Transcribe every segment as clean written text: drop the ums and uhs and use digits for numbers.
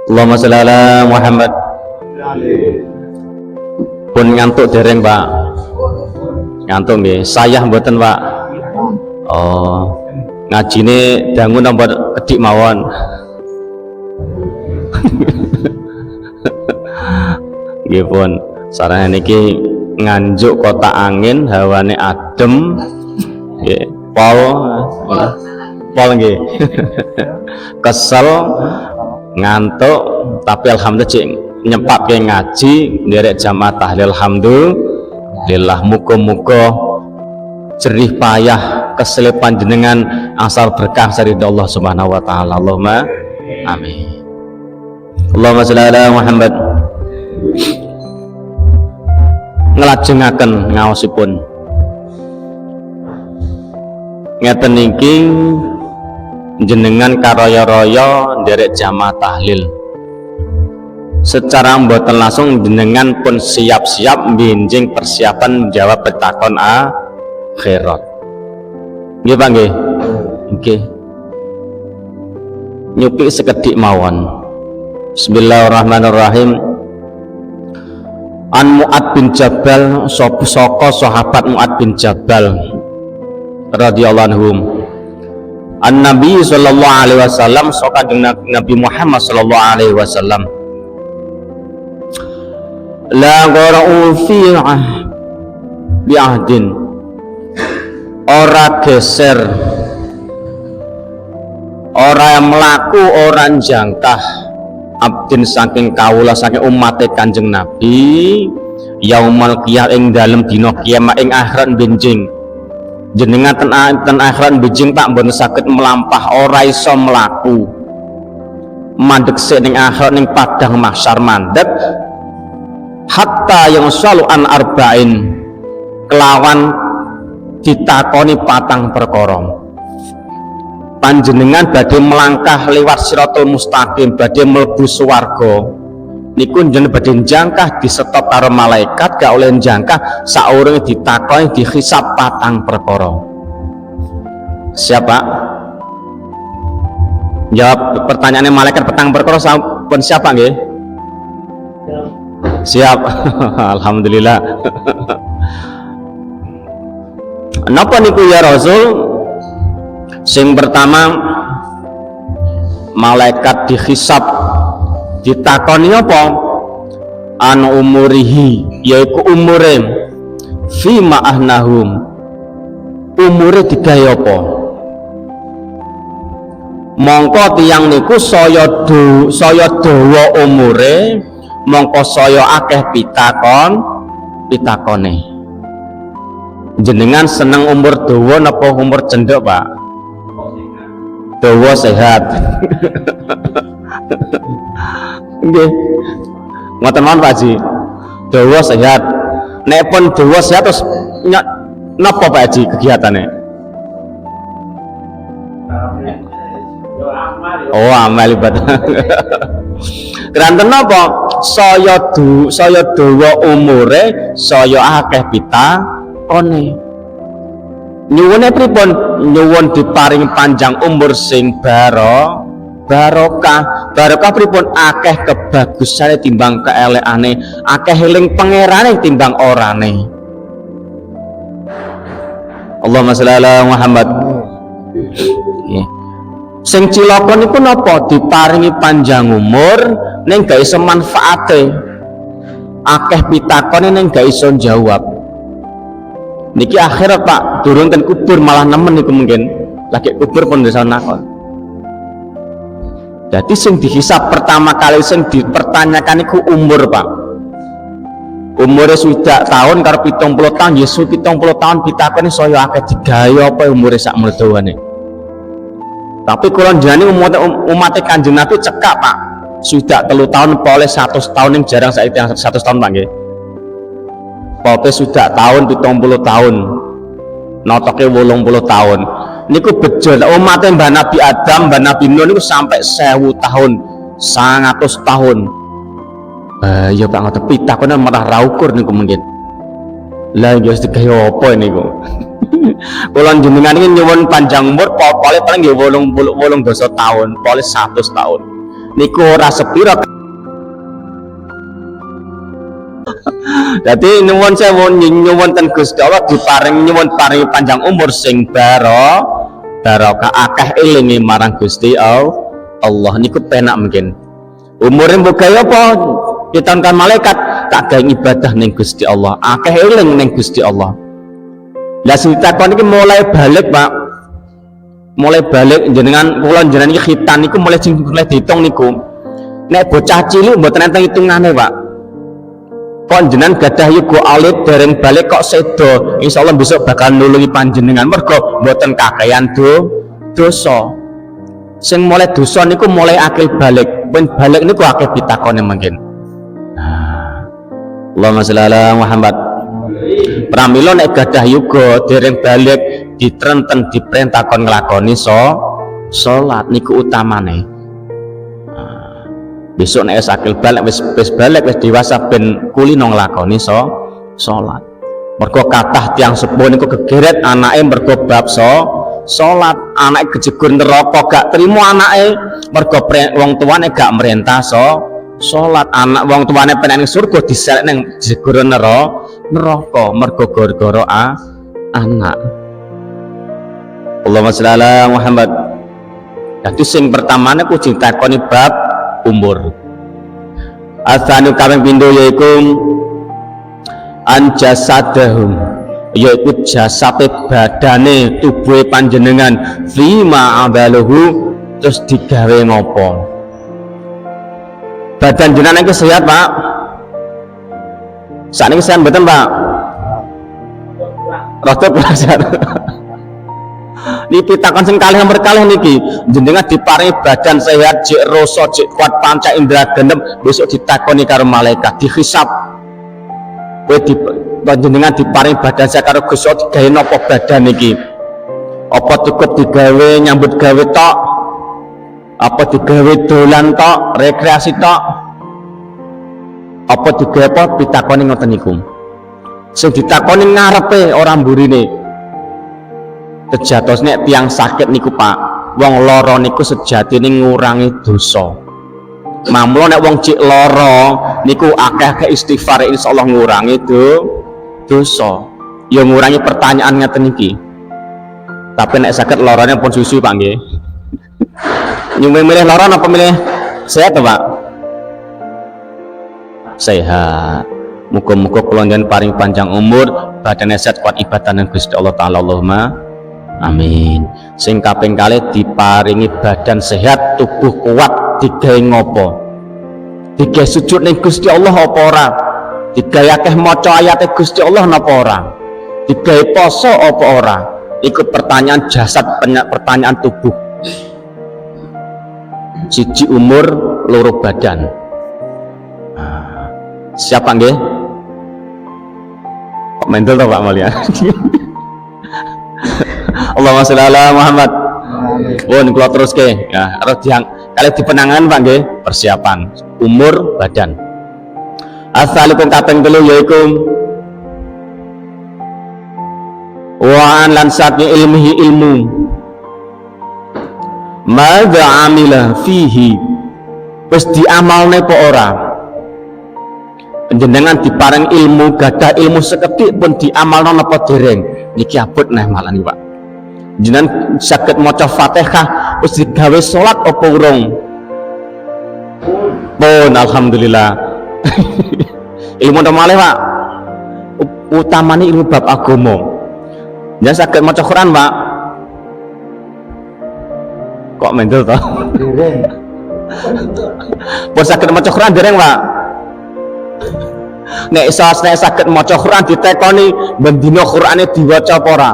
Allahumma sholli ala Muhammad. Pun ngantuk dereng, Pak? Ngantuk nggih. Sayah mboten, Pak? Oh. Ngajine dangu nomor kedik mawon. Nggih pun. Sarane niki nganjuk kota angin, hawane adem. Nggih, pol nggih. Kesel, ngantuk, tapi alhamdulillah cik nyepake ngaji nderek jamaah tahlil alhamdulillah. Muga-muga jerih payah keselip panjenengan asal berkah sari Allah Subhanahu wa taala. Allahumma amin. Allahumma sholli ala Muhammad. Nglajengaken ngaosipun ngeten niki jenengan karaya-raya nderek jamaah tahlil secara mboten langsung jenengan pun siap-siap benjing persiapan menjawab petakon akhirat. Nggih Pak nggih. Nggih. Nyupi sekedhik mawon. Bismillahirrahmanirrahim. An Mu'ad bin Jabal saka sahabat Mu'ad bin Jabal radhiyallahu anhu. An Nabi sallallahu alaihi wasallam saka Nabi Muhammad sallallahu alaihi wasallam. La ghara'u fi bi'ahdin. Ora geser, ora melaku, ora jangkah abdin saking kawula saking umat Kanjeng Nabi yaumal qiyamah ing dalem dina kiamat ing akhirat benjing. Jenengan ten akhirat benjing Pak mboten saged melampah, ora iso mlaku mandeg sik ning akhirat ning padang mahsyar mandeg hatta yang salu an arba'in kelawan ditakoni patang perkara. Panjenengan badhe melangkah lewat siratul mustaqim badhe mlebu swarga niku jenengan badhe njangkah disetop karo malaikat gak oleh njangkah saurunge ditakoni dihisab patang perkara. Siapa? Jawab pertanyaannya malaikat petang perkara sampun siapa nggih? Siap. Alhamdulillah. Napa niku ya Rasul? Sing pertama malaikat dihisab ditakoni apa? An umurihi, yaiku umure fi ma'ahnahum, umure digawe apa? Mongko tiyang niku saya dawa umure, mongko saya akeh pitakone. Jenengan seneng umur dawa napa umur cendhek, Pak? Dawa sehat. Nggih. Ngoten mawon Pak Haji. Dawa sehat. Nek pun dawa sehat terus napa Pak Haji kegiatane? Oh, amal ibadah. Keranten napa? Saya dawa umure, saya akeh pitakone. Nyuwune pripun? Nyuwun diparing panjang umur sing barokah. Barokah pripun? Akeh kebagusane timbang keelekane, akeh eling pangerane timbang orane. Allahumma sholli ala Muhammad. Sing cilaka niku napa? Diparingi panjang umur ning gak iso manfaate. Akeh pitakone ning gak iso jawab. Niki akhirat Pak, durung ten kubur malah nemen niku mungkin. Lagi kubur pun bisa nakon. Jadi sing dihisab pertama kali sing dipertanyakan niku umur Pak. Umure sudah tahun karo 70 tahun, Yesus 70 tahun pitakoni saya akeh digawe apa umure sak mledowane. Tapi kula jane umat Kanjeng Nabi cekak Pak. Sudah 3 tahun boleh 100 tahun yang jarang saiki 100 tahun Pak nggih. Pope sudah tahun 70 tahun notoke 80 tahun niku bejo umat Mbah Nabi Adam Mbah Nabi Nuh niku sampai 1000 tahun 100 tahun ya Pak ngoten pitakone malah ra ukur niku mungkin lah ya wis digawe apa niku. Kula jenengan iki nyuwun panjang umur paling nggih 88 tahun, paling 100 tahun. niku ora sepira. Dadi nyuwun sewu nyuwun ten Gusti Allah nyuwun paring panjang umur sing barokah akeh elinge marang Gusti Allah niku penak mungkin. Umure mbok gawe apa? Ditangkan malaikat tak gawe ibadah ning Gusti Allah. Akeh eling ning Gusti Allah. Lah sing takon iki mulai balik, Pak. Mulai balik jenengan kula jenengan iki khitan niku mulai diitung niku. Nek bocah cilik mboten enten hitungane, Pak. Kok jenengan gadah yoga alit dereng balik kok sedo, insyaallah besok bakal nulungi panjenengan mergo mboten kakean dosa. Sing mulai dosa niku mulai akil balik, ben balik niku akeh pitakone mungkin. Allahumma sholli ala Muhammad. Pramila nek gadah yoga dereng balik ditrenten diperintah kon nglakoni salat niku utamane. Besok nek akil balik wis balik wis dewasa ben kulino nglakoni salat. Mergo kathah tiyang sepuh niku gegeret anake mergo bab salat, anake kejegur neraka gak trimo anake mergo wong tuane gak merintah salat. Anak wong tuane pengen ning surga diselek ning jegur neraka mergo gara-gara anak. Allahumma sholli ala Muhammad. Dadi sing pertamane kudu ditakoni bab umur. Asanu kaping pindho yaiku anjasadahum, yaiku jasate badane tubuhe panjenengan fima abaluhu terus digawe ngopo. Badan jenengan iki sehat, Pak? Sakniki sehat mboten, Pak? Rada sehat. Niki pitakon sing kalih nomor kalih niki jenengan diparingi badan sehat jek rasa jek kuat panca indra genep besok ditakoni karo malaikat dihisab kowe jenengan diparingi badan sehat karo Gusti Allah digawe napa badan niki apa cukup digawe nyambut gawe tok apa digawe dolan tok rekreasi tok apa digawe apa pitakoni ngoten niku sing ditakoni ngarepe ora mburine. Tejatos nek tiang sakit niku Pak, wong loro niku sejatine ngurangi dosa. Mamlo nek wong cik loro niku akeh istighfar insyaallah ngurangi dosa. Ya ngurangi pertanyaan ngeten iki. Tapi nek sakit lorone pun susu Pak nggih. Nyuwun milih loro apa milih sehat Pak? Sehat. Muga-muga kula njenengan paring panjang umur, badan sehat kuat ibadah nang Gusti Allah taala Allahumma amin. Sing kaping kalih diparingi badan sehat, tubuh kuat, digawe ngopo? Digawe sujud ning Gusti Allah apa ora? Digawe akeh maca ayate Gusti Allah napa ora? Digawe poso apa ora? Iku pertanyaan jasad, pertanyaan tubuh. Siji umur, loro badan. Siapa nggih? Kok mental to Pak Malia? Allahumma sholli ala Muhammad. Pun kula teruske ya, terus yang kali dipenangan Pak nggih, persiapan umur badan. Asalikum kaping 3 yaiku wa lan satni ilmihi ilmu. Madza amila fihi. Wis diamalne apa ora? Panjenengan dipareng ilmu, gadah ilmu seketik pun diamalno napa dereng? Niki abot neh malah niki Pak. Jenengan saged maca Fatihah wis digawe salat apa urung? Pun alhamdulillah. Ilmu napa malih Pak? Utamane ilmu bab agama. Jenengan saged maca Quran Pak? Kok mendel to? Dereng. Pun saged maca Quran dereng Pak? Nek saged maca Quran ditekoni bendina Qurane diwaca apa ora?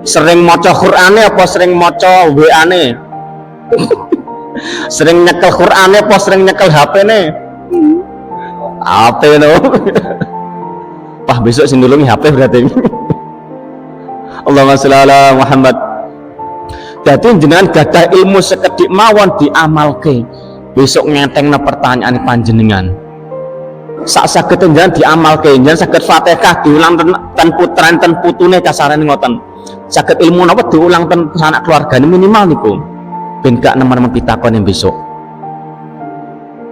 Sering maca Qur'ane apa sering maca WA-ne? Sering nyekel Qur'ane apa sering nyekel HP-ne? HP no. Wah besok sing nulungi HP berarti. Allahumma sholli ala Muhammad. Dadi jenengan gadah ilmu sekedhik mawon diamalke. Besok ngetengna pertanyaan panjenengan. Sak saged jenengan diamalke, jenengan saged Fatihah diulang ten putran ten putune kasarane ngoten. Saged ilmu napa diulang ten anak keluargane minimal niku ben gak nemen-nemen pitakon yang besok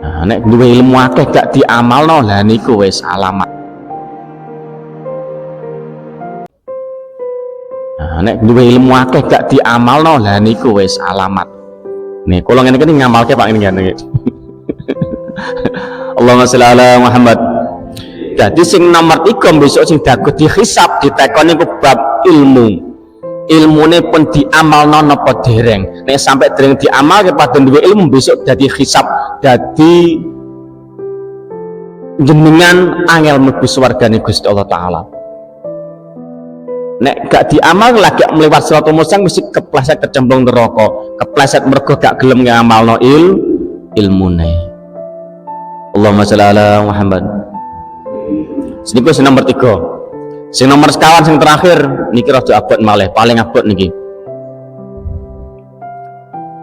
Nah, nek duwe ilmu akeh gak diamalno lah niku wis alamat. Nah, nek duwe ilmu akeh gak diamalno lah niku wis alamat. Nih, kula ngene iki ngamalke Pak ngene. Allahumma sholli ala Muhammad. Jadi sing nomor 3 besok sing dago dihisab ditekoni ku bab ilmu. Ilmune pun diamalno napa dereng. Nek sampai dereng diamalke padha duwe ilmu besok dadi hisab, dadi jenengan angel mlebu swargane Gusti Allah taala. Nek gak diamal lagi melewat siratal mustaqim mesti kepleset kecemplung neraka, kepleset mergo gak gelem ngamalno ilmune. Allahumma sholli ala Muhammad. Siniku sing nomor 3. Sing nomor sekawan sing terakhir niki rada abot malih, paling abot niki.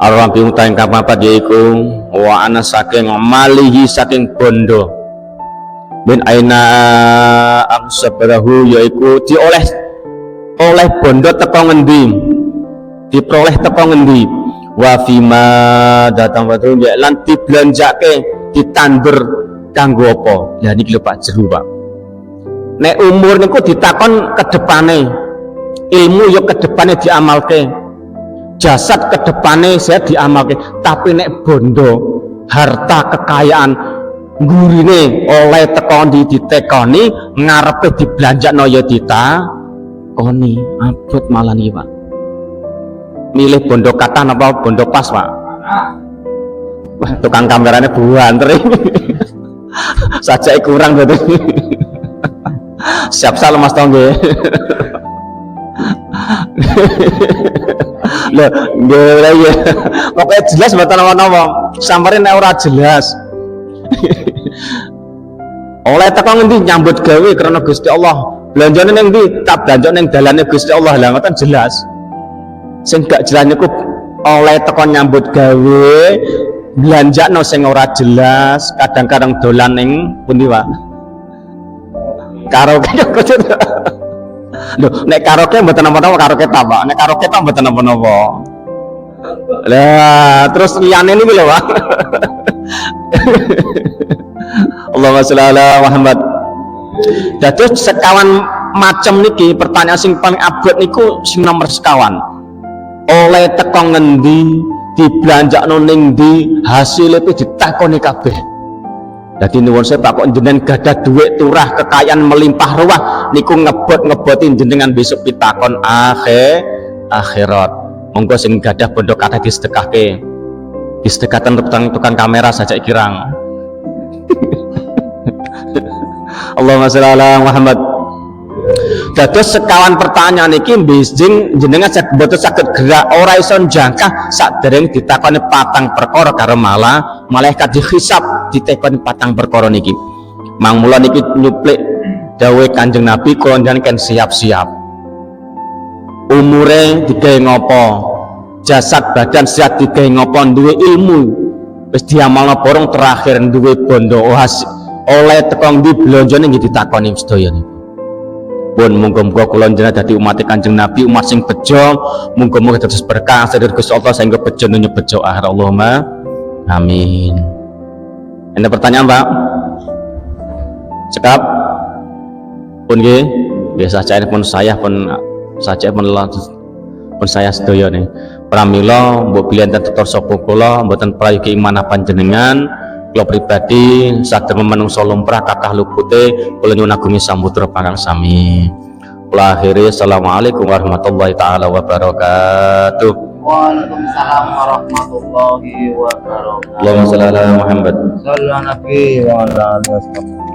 Ar-Rabi utaing kapapat yaiku wa ana saking malihi saking bondo. Min aina amsabarahu yaiku dioleh bondo teko ngendi? Diperoleh teko ngendi? Wa fima datang watu lan dibelanjake ditandur kanggo apa? Lah niki lho Pak jeru Pak. Nek umur niku ditakon kedepane, ilmu yo kedepane diamalke, jasad kedepane saya diamalke. Tapi nek bondo, harta kekayaan, gurine oleh tekoni ditekoni, ngarepe dibelanjakno yo ditakoni, abot malah niki Pak. Milih bondo kata napa bondo pas Pak? Wah, tukang kameranya buanter. Sajake kurang berarti. Siap salam Mas Tongge. Loh, nggih ya. Pokoknya jelas mboten apa-apa. Sampare nek ora jelas. Oleh teko ngendi nyambut gawe karena Gusti Allah. Belanjane ning ndi? Tak belanja ning dalane Gusti Allah. Lah ngoten jelas. Sing gak jelas niku oleh teko nyambut gawe belanjakno sing ora jelas, kadang-kadang dolan ning pundi Pak? Karaoke lho, nek karaoke mboten napa-napa karaoke ta, Pak. Nek karaoke ta mboten napa-napa. Lah, terus liyane niku lho, Pak. Allahumma sholli ala Muhammad. Dados sekawan macam niki pertanyaan sing paling abot niku sing nomor sekawan. Oleh teko ngendi, dibelanjakno ning ndi, hasilnya itu ditakoni kabeh. Jadi nuwun saya Pak kok jenengan gadah duit turah kekayaan melimpah ruah niku ngebot-ngebotin jenengan besok pitakon akhirat. Monggo sing gadah bondo kathah disedekahke. Disedekahkan tukang kamera saja kirang. Allahumma sholli ala Muhammad. Dados sekawan pertanyaan iki mbijing jenengan mboten saged gerak ora iso njangkah sadereng ditakoni patang perkara karo malaikat dihisab ditekoni patang perkara niki. Mangmula niki nyuplik dawuh Kanjeng Nabi kula njenengan siap-siap. Umure digawe ngopo? Jasad badan sehat digawe ngopo? Duwe ilmu wis diamalno borong terakhir duwe bondo oleh tekong di blonjone nggih ditakoni sedaya niku. Pun muga-muga kula njenengan dadi umat Kanjeng Nabi, umat sing bejo, muga-muga dados berkah sedherek Gusti Allah sehingga bejo nunjuk bejo akhir. Allahumma amin. Ada pertanyaan Pak? Cekap pun nggih biasa saja pun saya pun saya sedaya nih pramila mbok bilian tutur sapa kula mboten prayogi iman panjenengan. Kula pribadi saged menungso lumrah kathah lupute kula nyuwun agungi samudra parang sami. Kula akhiri assalamualaikum warahmatullahi taala wabarakatuh. Waalaikumsalam warahmatullahi wabarakatuh. Allahumma shalli ala Muhammad. Sallallahu alaihi wa sallam.